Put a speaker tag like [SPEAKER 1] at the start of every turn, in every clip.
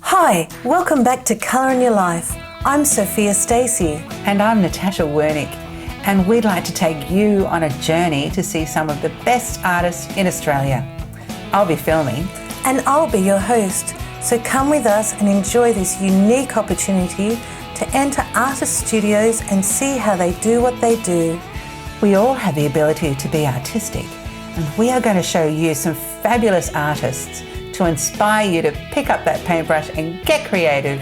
[SPEAKER 1] Hi, welcome back to Colour in Your Life. I'm Sophia Stacey.
[SPEAKER 2] And I'm Natasha Wernick, and we'd like to take you on a journey to see some of the best artists in Australia. I'll be filming.
[SPEAKER 1] And I'll be your host. So come with us and enjoy this unique opportunity to enter artist studios and see how they do what they do.
[SPEAKER 2] We all have the ability to be artistic, and we are going to show you some fabulous artists to inspire you to pick up that paintbrush and get creative.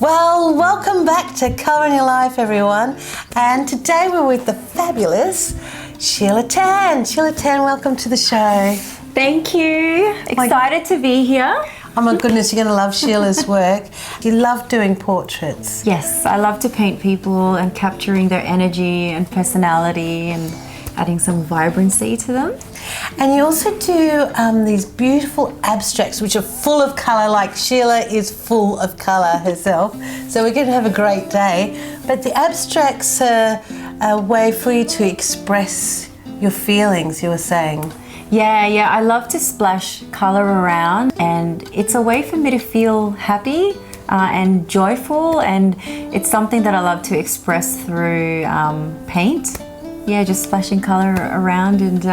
[SPEAKER 1] Well, welcome back to Colour in Your Life, everyone. And today we're with the fabulous Sheila Tan. Sheila Tan, welcome to the show.
[SPEAKER 3] Thank you. Excited to be here.
[SPEAKER 1] Oh my goodness, you're going to love Sheila's work. You love doing portraits.
[SPEAKER 3] Yes, I love to paint people and capturing their energy and personality and adding some vibrancy to them.
[SPEAKER 1] And you also do these beautiful abstracts which are full of colour, like Sheila is full of colour herself. So we're going to have a great day. But the abstracts are a way for you to express your feelings, you were saying.
[SPEAKER 3] Yeah, I love to splash colour around, and it's a way for me to feel happy and joyful, and it's something that I love to express through paint. Yeah, just splashing colour around and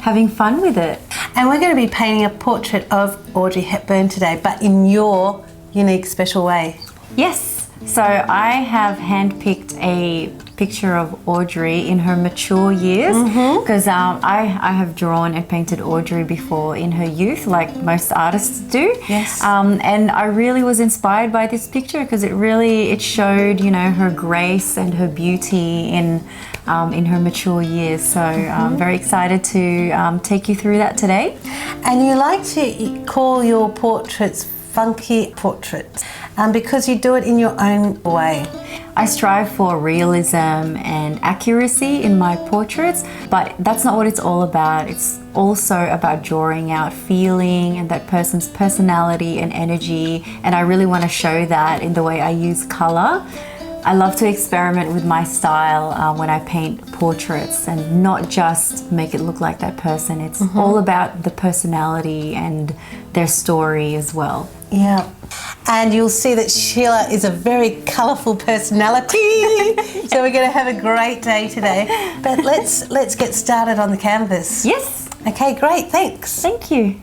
[SPEAKER 3] having fun with it.
[SPEAKER 1] And we're going to be painting a portrait of Audrey Hepburn today, but in your unique, special way.
[SPEAKER 3] Yes, so I have handpicked a picture of Audrey in her mature years, because I have drawn and painted Audrey before in her youth, like most artists do.
[SPEAKER 1] Yes.
[SPEAKER 3] And I really was inspired by this picture because it showed, you know, her grace and her beauty in her mature years. So I'm very excited to take you through that today.
[SPEAKER 1] And you like to call your portraits funky portraits because you do it in your own way.
[SPEAKER 3] I strive for realism and accuracy in my portraits, but that's not what it's all about. It's also about drawing out feeling and that person's personality and energy, and I really want to show that in the way I use colour. I love to experiment with my style when I paint portraits and not just make it look like that person. It's all about the personality and their story as well.
[SPEAKER 1] Yeah, and you'll see that Sheila is a very colourful personality. So we're going to have a great day today. But let's get started on the canvas.
[SPEAKER 3] Yes.
[SPEAKER 1] Okay, great, thanks.
[SPEAKER 3] Thank you.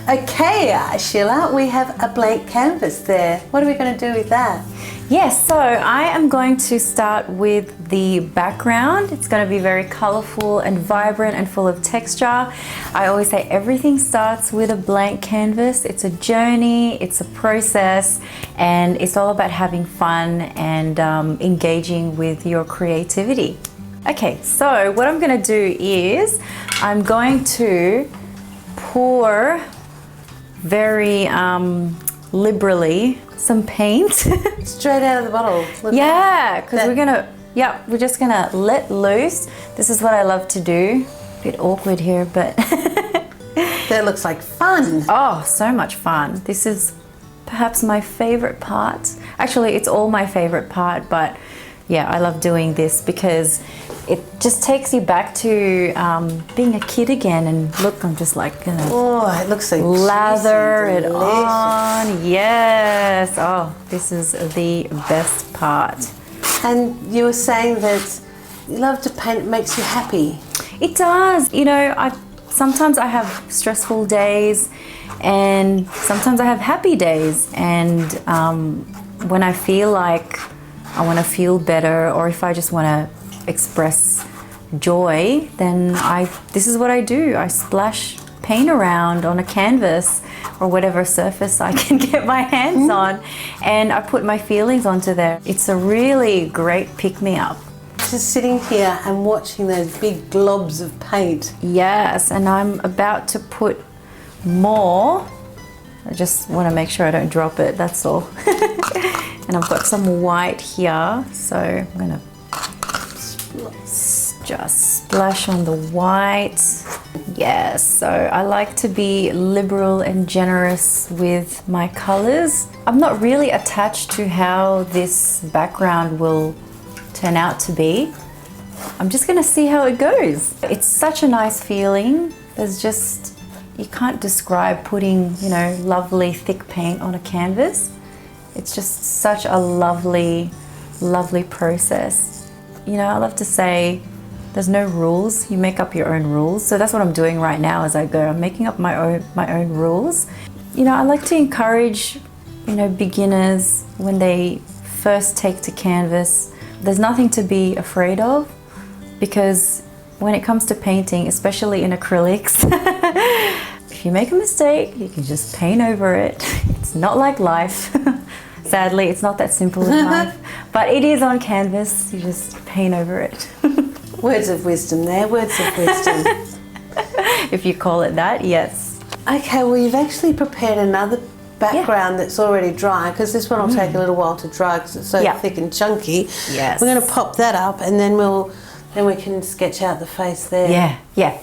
[SPEAKER 1] Okay, Sheila, we have a blank canvas there. What are we going to do with that?
[SPEAKER 3] Yes, so I am going to start with the background. It's going to be very colourful and vibrant and full of texture. I always say everything starts with a blank canvas. It's a journey, it's a process, and it's all about having fun and engaging with your creativity. Okay, so what I'm going to do is I'm going to pour very liberally some paint.
[SPEAKER 1] Straight out of the bottle. Look.
[SPEAKER 3] Yeah, because we're just gonna let loose. This is what I love to do. A bit awkward here, but
[SPEAKER 1] That looks like fun.
[SPEAKER 3] oh, so much fun. This is perhaps my favorite part. Actually, it's all my favorite part, but yeah, I love doing this because it just takes you back to being a kid again. And look, I'm just like gonna
[SPEAKER 1] Oh, it looks so
[SPEAKER 3] lather
[SPEAKER 1] juicy,
[SPEAKER 3] it on. Yes. Oh, this is the best part.
[SPEAKER 1] And you were saying that you love to paint, it makes you happy.
[SPEAKER 3] It does. You know, sometimes I have stressful days and sometimes I have happy days. And when I feel like I want to feel better, or if I just want to express joy, then this is what I do. I splash paint around on a canvas or whatever surface I can get my hands on, and I put my feelings onto there. It's a really great pick-me-up.
[SPEAKER 1] Just sitting here and watching those big globs of paint.
[SPEAKER 3] Yes, and I'm about to put more. I just want to make sure I don't drop it, that's all. And I've got some white here, so I'm going to Just splash on the white. Yes, so I like to be liberal and generous with my colors. I'm not really attached to how this background will turn out to be. I'm just gonna see how it goes. It's such a nice feeling. There's just, you can't describe putting, you know, lovely thick paint on a canvas. It's just such a lovely, lovely process. You know, I love to say there's no rules, you make up your own rules. So that's what I'm doing right now as I go. I'm making up my own rules. You know, I like to encourage, you know, beginners when they first take to canvas. There's nothing to be afraid of, because when it comes to painting, especially in acrylics, if you make a mistake, you can just paint over it. It's not like life. Sadly, it's not that simple in life, but it is on canvas. You just paint over it.
[SPEAKER 1] Words of wisdom there, words of wisdom.
[SPEAKER 3] If you call it that, yes.
[SPEAKER 1] Okay, well, you've actually prepared another background that's already dry, because this one will take a little while to dry because it's so thick and chunky.
[SPEAKER 3] Yes.
[SPEAKER 1] We're going to pop that up, and then we can sketch out the face there.
[SPEAKER 3] Yeah, yeah.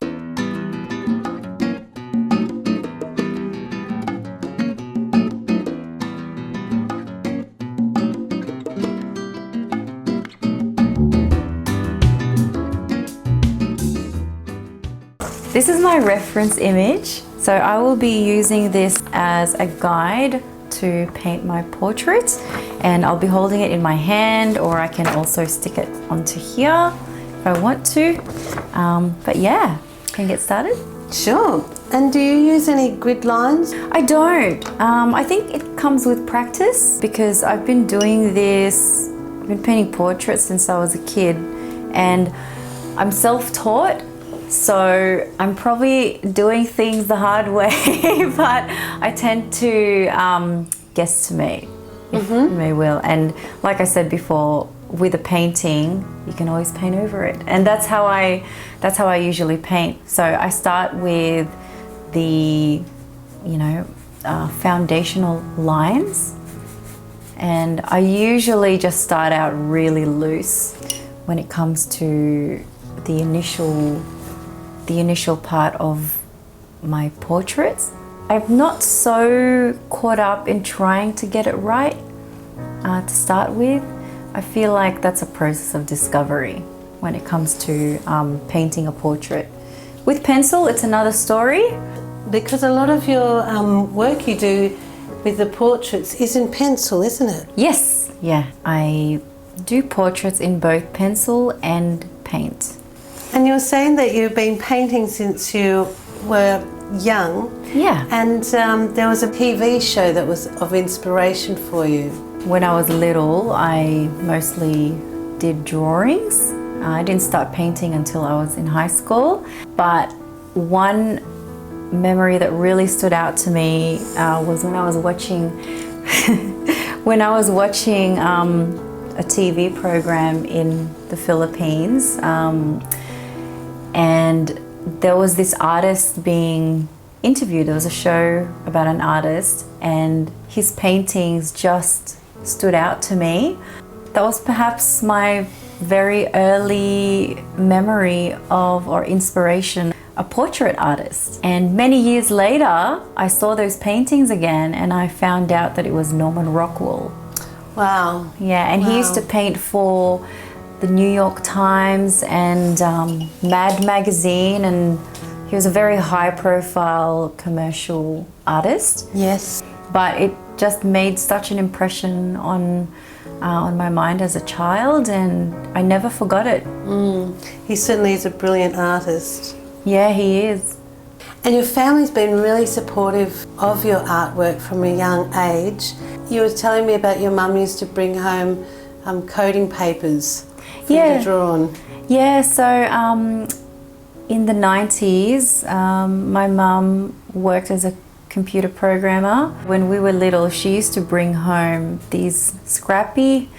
[SPEAKER 3] This is my reference image, so I will be using this as a guide to paint my portrait, and I'll be holding it in my hand, or I can also stick it onto here if I want to. But yeah, can get started?
[SPEAKER 1] Sure. And do you use any grid lines?
[SPEAKER 3] I don't. I think it comes with practice, because I've been doing this, I've been painting portraits since I was a kid, and I'm self-taught. So I'm probably doing things the hard way, but I tend to guesstimate, if you may will. And like I said before, with a painting, you can always paint over it, and that's how I usually paint. So I start with the, you know, foundational lines, and I usually just start out really loose when it comes to the initial part of my portraits. I'm not so caught up in trying to get it right to start with. I feel like that's a process of discovery when it comes to painting a portrait. With pencil, it's another story.
[SPEAKER 1] Because a lot of your work you do with the portraits is in pencil, isn't it?
[SPEAKER 3] Yes, yeah. I do portraits in both pencil and paint.
[SPEAKER 1] And you were saying that you've been painting since you were young.
[SPEAKER 3] Yeah.
[SPEAKER 1] And there was a TV show that was of inspiration for you.
[SPEAKER 3] When I was little, I mostly did drawings. I didn't start painting until I was in high school. But one memory that really stood out to me was when I was watching a TV program in the Philippines. And there was this artist being interviewed. There was a show about an artist, and his paintings just stood out to me. That was perhaps my very early memory of, or inspiration, a portrait artist. And many years later, I saw those paintings again, and I found out that it was Norman Rockwell.
[SPEAKER 1] Wow.
[SPEAKER 3] Yeah, and he used to paint for the New York Times and Mad Magazine, and he was a very high-profile commercial artist.
[SPEAKER 1] Yes.
[SPEAKER 3] But it just made such an impression on my mind as a child, and I never forgot it.
[SPEAKER 1] He certainly is a brilliant artist.
[SPEAKER 3] Yeah, he is.
[SPEAKER 1] And your family's been really supportive of your artwork from a young age. You were telling me about your mum used to bring home coating papers for you to draw on.
[SPEAKER 3] Yeah, so in the 90s, my mum worked as a computer programmer. When we were little, she used to bring home these scrappy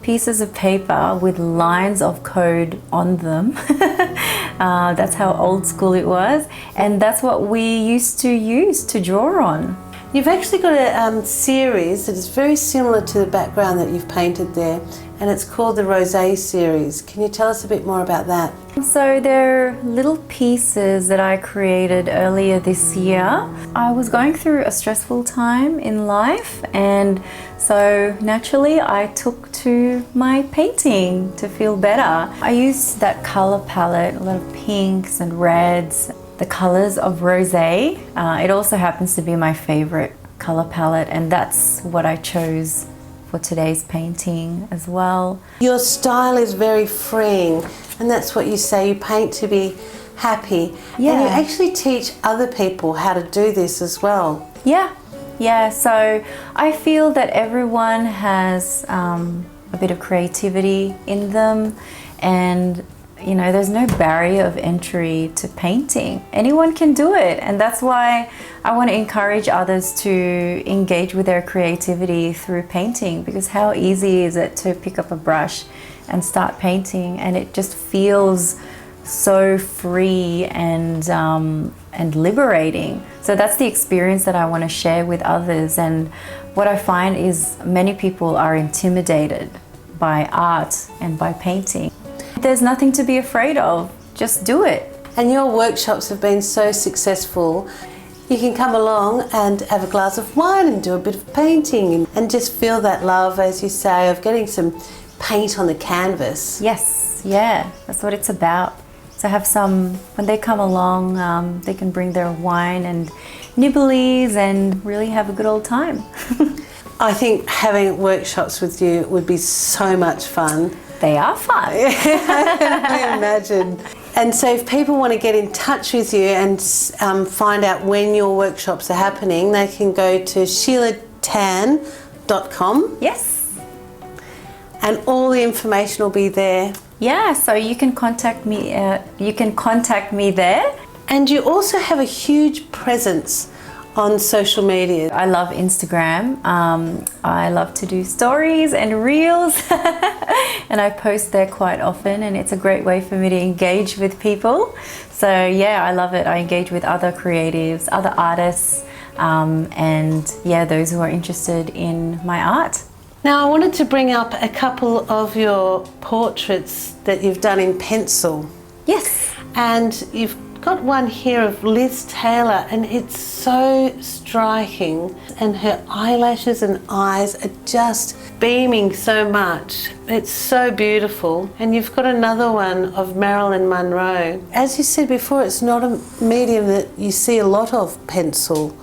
[SPEAKER 3] pieces of paper with lines of code on them. That's how old school it was, and that's what we used to use to draw on.
[SPEAKER 1] You've actually got a series that is very similar to the background that you've painted there, and it's called the Rosé series. Can you tell us a bit more about that?
[SPEAKER 3] So they're little pieces that I created earlier this year. I was going through a stressful time in life, and so naturally I took to my painting to feel better. I used that color palette, a lot of pinks and reds, the colors of rosé. It also happens to be my favorite color palette, and that's what I chose for today's painting as well.
[SPEAKER 1] Your style is very freeing, and that's what you say, you paint to be happy.
[SPEAKER 3] Yeah.
[SPEAKER 1] And you actually teach other people how to do this as well.
[SPEAKER 3] Yeah, so I feel that everyone has a bit of creativity in them, and you know, there's no barrier of entry to painting. Anyone can do it, and that's why I want to encourage others to engage with their creativity through painting, because how easy is it to pick up a brush and start painting, and it just feels so free and liberating. So that's the experience that I want to share with others. And what I find is many people are intimidated by art and by painting. There's nothing to be afraid of, just do it.
[SPEAKER 1] And your workshops have been so successful. You can come along and have a glass of wine and do a bit of painting and just feel that love, as you say, of getting some paint on the canvas.
[SPEAKER 3] Yes, yeah, that's what it's about. So have some, when they come along, they can bring their wine and nibblies and really have a good old time.
[SPEAKER 1] I think having workshops with you would be so much fun.
[SPEAKER 3] They are fun.
[SPEAKER 1] I imagine. And so if people want to get in touch with you and find out when your workshops are happening, they can go to sheilatan.com.
[SPEAKER 3] Yes.
[SPEAKER 1] And all the information will be there.
[SPEAKER 3] Yeah, so you can contact me. You can contact me there.
[SPEAKER 1] And you also have a huge presence on social media.
[SPEAKER 3] I love Instagram. I love to do stories and reels, and I post there quite often, and it's a great way for me to engage with people. So yeah, I love it. I engage with other creatives, other artists, and yeah, those who are interested in my art.
[SPEAKER 1] Now I wanted to bring up a couple of your portraits that you've done in pencil.
[SPEAKER 3] Yes.
[SPEAKER 1] And you've got one here of Liz Taylor, and it's so striking, and her eyelashes and eyes are just beaming so much. It's so beautiful. And you've got another one of Marilyn Monroe. As you said before, it's not a medium that you see a lot of, pencil,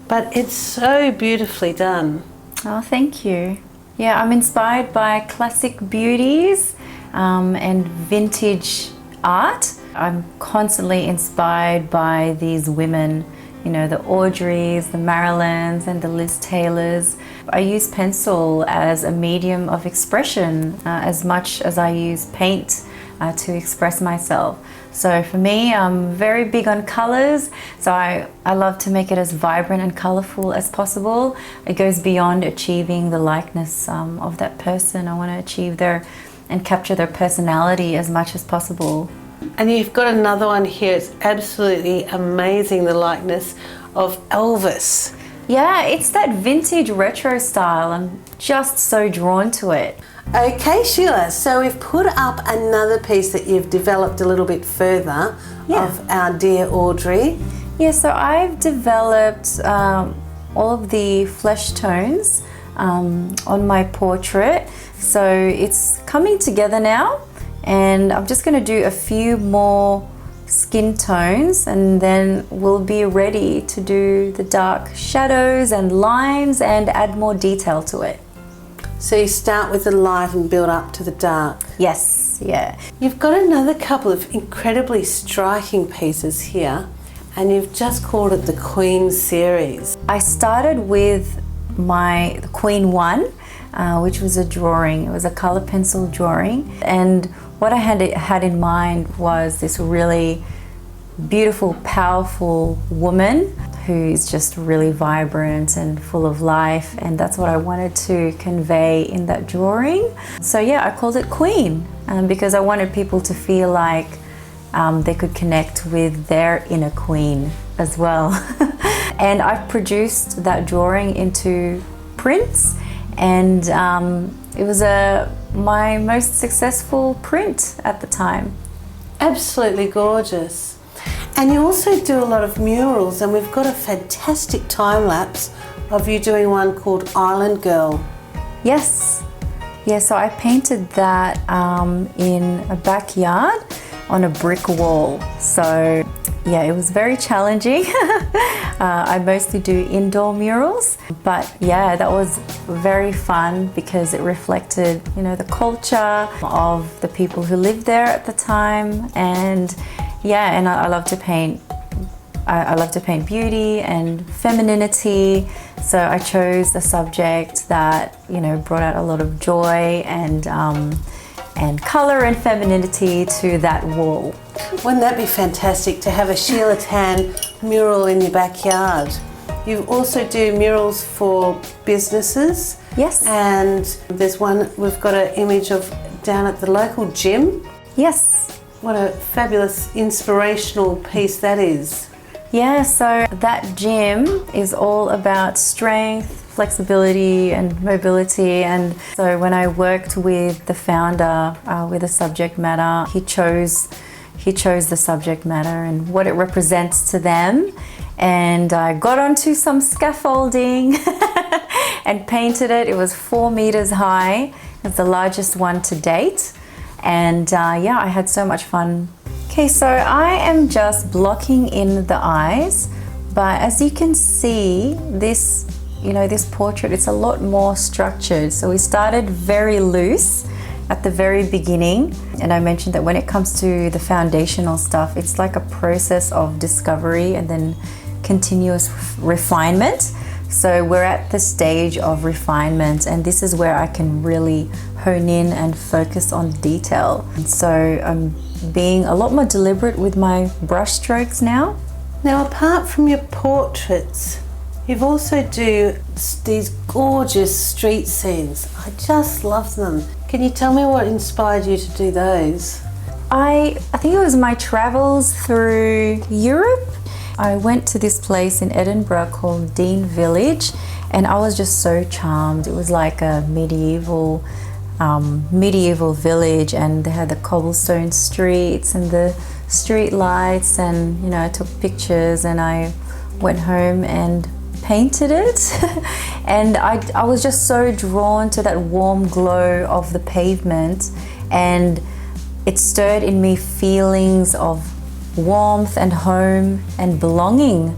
[SPEAKER 1] but it's so beautifully done.
[SPEAKER 3] Oh, thank you. Yeah, I'm inspired by classic beauties and vintage art. I'm constantly inspired by these women, you know, the Audreys, the Marilyns, and the Liz Taylors. I use pencil as a medium of expression as much as I use paint to express myself. So for me, I'm very big on colors, so I love to make it as vibrant and colorful as possible. It goes beyond achieving the likeness of that person. I want to achieve and capture their personality as much as possible.
[SPEAKER 1] And you've got another one here. It's absolutely amazing, the likeness of Elvis.
[SPEAKER 3] Yeah, it's that vintage retro style. I'm just so drawn to it.
[SPEAKER 1] Okay, Sheila, so we've put up another piece that you've developed a little bit further of our dear Audrey.
[SPEAKER 3] Yeah, so I've developed all of the flesh tones on my portrait. So it's coming together now, and I'm just going to do a few more skin tones, and then we'll be ready to do the dark shadows and lines and add more detail to it.
[SPEAKER 1] So you start with the light and build up to the dark.
[SPEAKER 3] Yes, yeah.
[SPEAKER 1] You've got another couple of incredibly striking pieces here, and you've just called it the Queen series.
[SPEAKER 3] I started with the Queen 1, which was a drawing. It was a color pencil drawing, and what I had in mind was this really beautiful, powerful woman who is just really vibrant and full of life, and that's what I wanted to convey in that drawing. So yeah, I called it Queen because I wanted people to feel like they could connect with their inner queen as well. And I've produced that drawing into prints, and it was a my most successful print at the time.
[SPEAKER 1] Absolutely gorgeous. And you also do a lot of murals, and we've got a fantastic time lapse of you doing one called Island Girl.
[SPEAKER 3] Yes. Yeah, so I painted that in a backyard on a brick wall. So yeah, it was very challenging. I mostly do indoor murals, but yeah, that was very fun because it reflected, you know, the culture of the people who lived there at the time. And yeah, and I love to paint. I love to paint beauty and femininity. So I chose a subject that, you know, brought out a lot of joy and color and femininity to that wall.
[SPEAKER 1] Wouldn't that be fantastic to have a Sheila Tan mural in your backyard? You also do murals for businesses.
[SPEAKER 3] Yes.
[SPEAKER 1] And there's one, we've got an image of down at the local gym.
[SPEAKER 3] Yes.
[SPEAKER 1] What a fabulous inspirational piece that is.
[SPEAKER 3] Yeah, so that gym is all about strength, flexibility and mobility. And so when I worked with the founder with the subject matter, he chose the subject matter and what it represents to them. And I got onto some scaffolding and painted it. It was 4 meters high. It's the largest one to date. And yeah, I had so much fun. Okay, so I am just blocking in the eyes, but as you can see, this portrait, it's a lot more structured. So we started very loose at the very beginning, and I mentioned that when it comes to the foundational stuff, it's like a process of discovery and then continuous refinement. So we're at the stage of refinement, and this is where I can really hone in and focus on detail. And so I'm being a lot more deliberate with my brush strokes now.
[SPEAKER 1] Now, apart from your portraits, you've also do these gorgeous street scenes. I just love them. Can you tell me what inspired you to do those?
[SPEAKER 3] I think it was my travels through Europe. I went to this place in Edinburgh called Dean Village, and I was just so charmed. It was like a medieval village, and they had the cobblestone streets and the street lights, and you know, I took pictures and I went home and painted it. And I was just so drawn to that warm glow of the pavement, and it stirred in me feelings of warmth and home and belonging.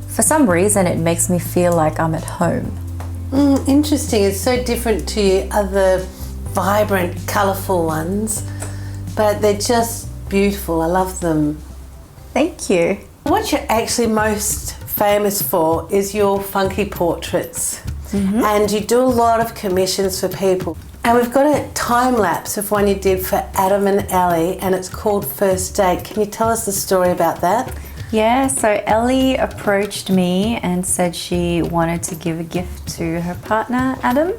[SPEAKER 3] For some reason, it makes me feel like I'm at home.
[SPEAKER 1] Interesting. It's so different to your other vibrant, colourful ones, but they're just beautiful. I love them.
[SPEAKER 3] Thank you.
[SPEAKER 1] What you're actually most famous for is your funky portraits. And you do a lot of commissions for people. And we've got a time lapse of one you did for Adam and Ellie, and it's called First Date. Can you tell us the story about that?
[SPEAKER 3] Yeah, so Ellie approached me and said she wanted to give a gift to her partner, Adam.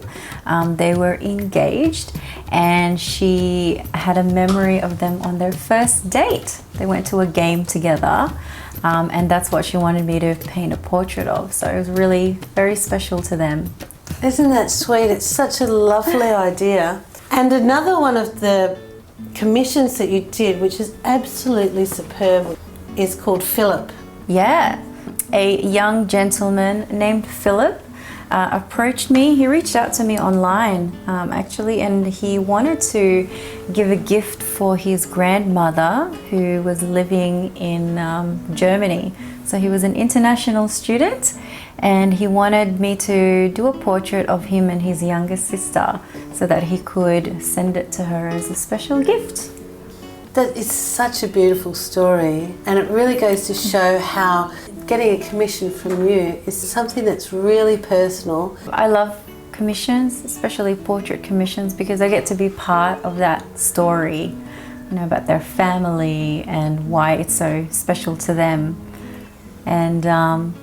[SPEAKER 3] They were engaged, and she had a memory of them on their first date. They went to a game together, and that's what she wanted me to paint a portrait of. So it was really very special to them.
[SPEAKER 1] Isn't that sweet? It's such a lovely idea. And another one of the commissions that you did, which is absolutely superb, is called Philip.
[SPEAKER 3] Yeah, a young gentleman named Philip approached me. He reached out to me online actually, and he wanted to give a gift for his grandmother who was living in Germany. So he was an international student, and he wanted me to do a portrait of him and his younger sister so that he could send it to her as a special gift.
[SPEAKER 1] That is such a beautiful story, and it really goes to show how getting a commission from you is something that's really personal.
[SPEAKER 3] I love commissions, especially portrait commissions, because I get to be part of that story, you know, about their family and why it's so special to them. And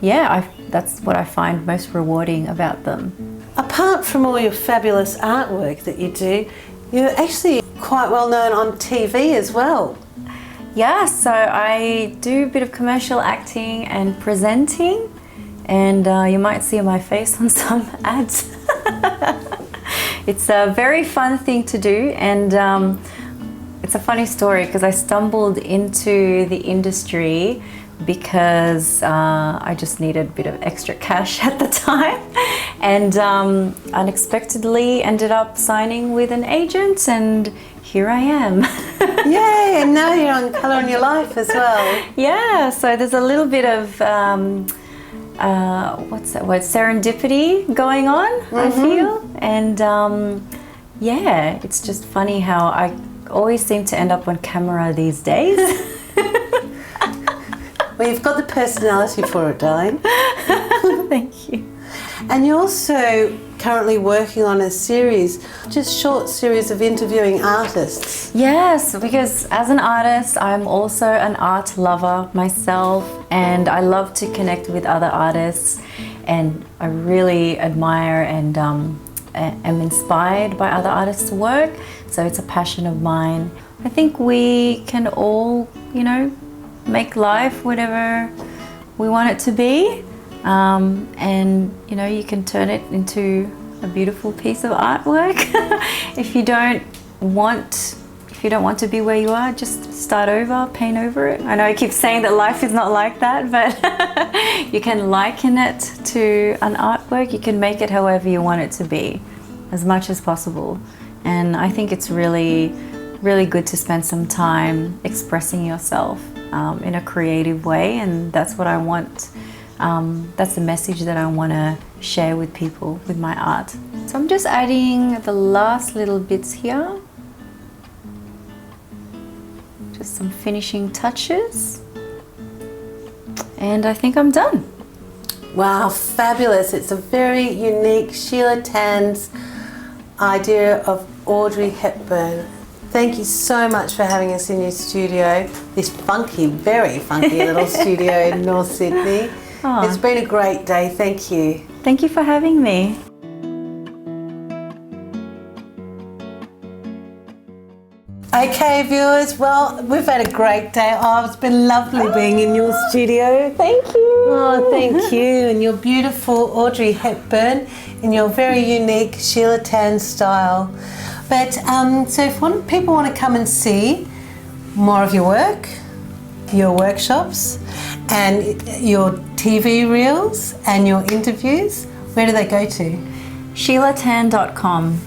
[SPEAKER 3] yeah, that's what I find most rewarding about them.
[SPEAKER 1] Apart from all your fabulous artwork that you do, you're actually quite well known on TV as well.
[SPEAKER 3] Yeah, so I do a bit of commercial acting and presenting, and you might see my face on some ads. It's a very fun thing to do, and it's a funny story because I stumbled into the industry because I just needed a bit of extra cash at the time, and unexpectedly ended up signing with an agent, and here I am.
[SPEAKER 1] Yay, and now you're on Colour in Your Life as well.
[SPEAKER 3] Yeah, so there's a little bit of what's that word, serendipity going on, I feel, and yeah, it's just funny how I always seem to end up on camera these days.
[SPEAKER 1] Well, you've got the personality for it, darling.
[SPEAKER 3] Thank you.
[SPEAKER 1] And you're also currently working on a series, just short series of interviewing artists.
[SPEAKER 3] Yes, because as an artist, I'm also an art lover myself, and I love to connect with other artists, and I really admire and am inspired by other artists' work, so it's a passion of mine. I think we can all, you know, make life whatever we want it to be, and you know, you can turn it into a beautiful piece of artwork. If you don't want to be where you are, just start over, paint over it. I know I keep saying that life is not like that, but you can liken it to an artwork. You can make it however you want it to be, as much as possible. And I think it's really, really good to spend some time expressing yourself in a creative way, and that's what I want. That's the message that I want to share with people with my art. So I'm just adding the last little bits here. Just some finishing touches. And I think I'm done.
[SPEAKER 1] Wow, fabulous. It's a very unique Sheila Tan's idea of Audrey Hepburn. Thank you so much for having us in your studio, this funky, very funky little studio in North Sydney.
[SPEAKER 3] Oh.
[SPEAKER 1] It's been a great day, thank you.
[SPEAKER 3] Thank you for having me.
[SPEAKER 1] Okay, viewers, well, we've had a great day. Oh, it's been lovely being in your studio.
[SPEAKER 3] Thank you.
[SPEAKER 1] Oh, thank you. And your beautiful Audrey Hepburn in your very unique Sheila Tan style. But so if people want to come and see more of your work, your workshops, and your TV reels and your interviews, where do they go to?
[SPEAKER 3] SheilaTan.com.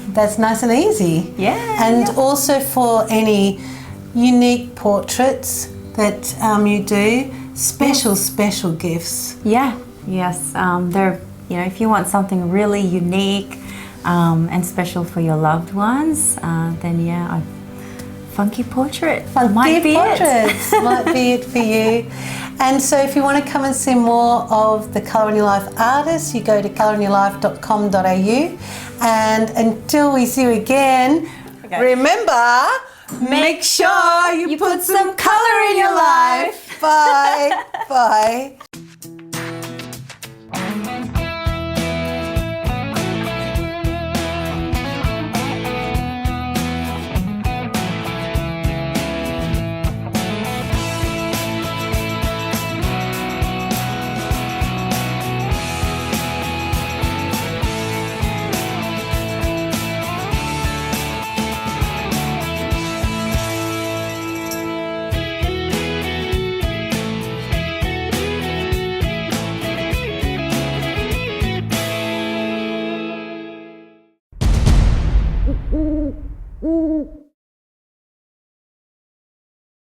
[SPEAKER 1] That's nice and easy.
[SPEAKER 3] Yeah.
[SPEAKER 1] And also for any unique portraits that you do, special gifts.
[SPEAKER 3] Yeah. Yes. They're, you know, if you want something really unique and special for your loved ones, then yeah, funky portrait might be
[SPEAKER 1] portraits might be it for you. And so if you want to come and see more of the Colour in Your Life artists, you go to colourinyourlife.com.au. And until we see you again, remember, make sure you put some colour in your life. Bye. Bye.